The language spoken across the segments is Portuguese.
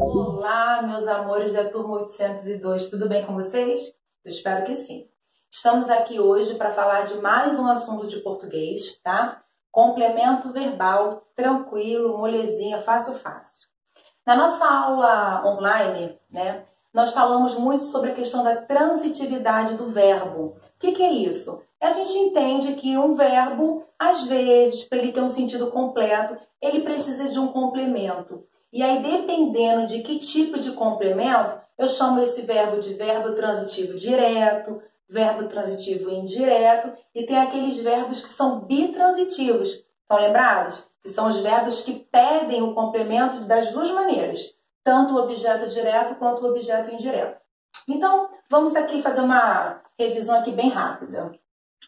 Olá, meus amores da turma 802, tudo bem com vocês? Eu espero que sim. Estamos aqui hoje para falar de mais um assunto de português, tá? Complemento verbal, tranquilo, molezinha, fácil. Na nossa aula online, né, nós falamos muito sobre a questão da transitividade do verbo. O que é isso? A gente entende que um verbo, às vezes, para ele ter um sentido completo, ele precisa de um complemento. E aí, dependendo de que tipo de complemento, eu chamo esse verbo de verbo transitivo direto, verbo transitivo indireto, e tem aqueles verbos que são bitransitivos. Estão lembrados? Que são os verbos que pedem o complemento das duas maneiras, tanto o objeto direto quanto o objeto indireto. Então, vamos aqui fazer uma revisão aqui bem rápida.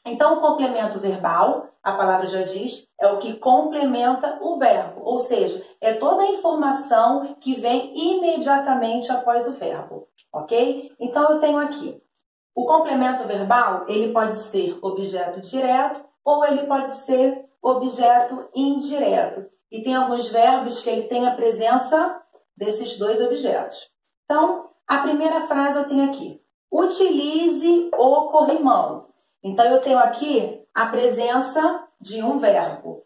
Então, o complemento verbal, a palavra já diz, é o que complementa o verbo, ou seja, é toda a informação que vem imediatamente após o verbo, ok? Então, eu tenho aqui, o complemento verbal, ele pode ser objeto direto ou ele pode ser objeto indireto. E tem alguns verbos que ele tem a presença desses dois objetos. Então, a primeira frase eu tenho aqui, utilize o corrimão. Então, eu tenho aqui a presença de um verbo.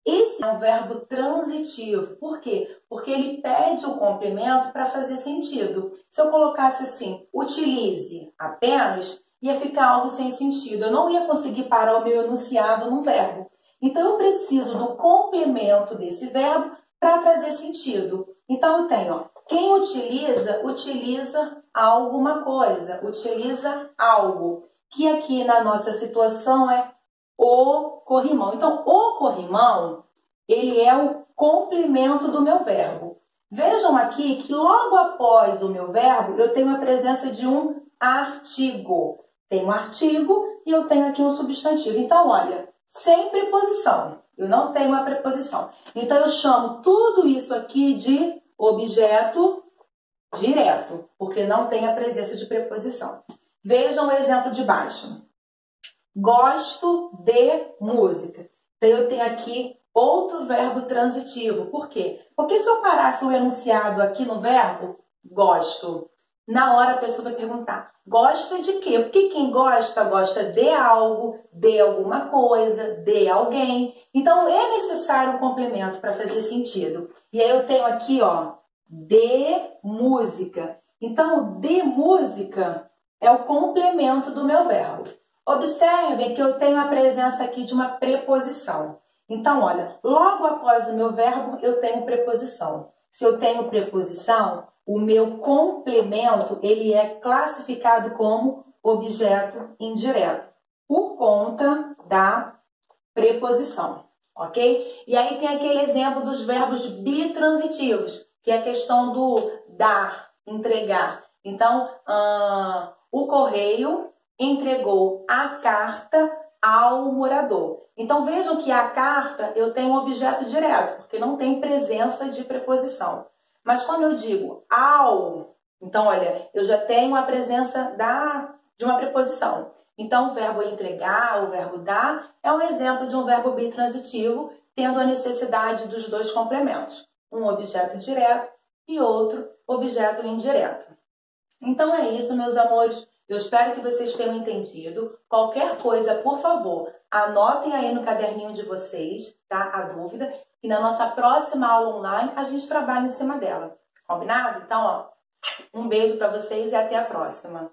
Esse é um verbo transitivo. Por quê? Porque ele pede o complemento para fazer sentido. Se eu colocasse assim, utilize apenas, ia ficar algo sem sentido. Eu não ia conseguir parar o meu enunciado num verbo. Então, eu preciso do complemento desse verbo para trazer sentido. Então, eu tenho, ó, quem utiliza, utiliza alguma coisa, utiliza algo. Que aqui na nossa situação é o corrimão. Então, o corrimão, ele é o complemento do meu verbo. Vejam aqui que logo após o meu verbo, eu tenho a presença de um artigo. Tem um artigo e eu tenho aqui um substantivo. Então, olha, sem preposição. Eu não tenho uma preposição. Então, eu chamo tudo isso aqui de objeto direto, porque não tem a presença de preposição. Vejam o exemplo de baixo. Gosto de música. Então, eu tenho aqui outro verbo transitivo. Por quê? Porque se eu parasse o enunciado aqui no verbo, gosto, na hora a pessoa vai perguntar, gosta de quê? Porque quem gosta, gosta de algo, de alguma coisa, de alguém. Então, é necessário um complemento para fazer sentido. E aí eu tenho aqui, ó, de música. Então, o de música é o complemento do meu verbo. Observem que eu tenho a presença aqui de uma preposição. Então, olha, logo após o meu verbo, eu tenho preposição. Se eu tenho preposição, o meu complemento, ele é classificado como objeto indireto, por conta da preposição, ok? E aí tem aquele exemplo dos verbos bitransitivos, que é a questão do dar, entregar. Então, o correio entregou a carta ao morador. Então, vejam que a carta eu tenho um objeto direto, porque não tem presença de preposição. Mas quando eu digo ao, então, olha, eu já tenho a presença de uma preposição. Então, o verbo entregar, o verbo dar, é um exemplo de um verbo bitransitivo, tendo a necessidade dos dois complementos. Um objeto direto e outro objeto indireto. Então é isso, meus amores. Eu espero que vocês tenham entendido. Qualquer coisa, por favor, anotem aí no caderninho de vocês, tá? A dúvida. E na nossa próxima aula online, a gente trabalha em cima dela. Combinado? Então, ó, um beijo para vocês e até a próxima.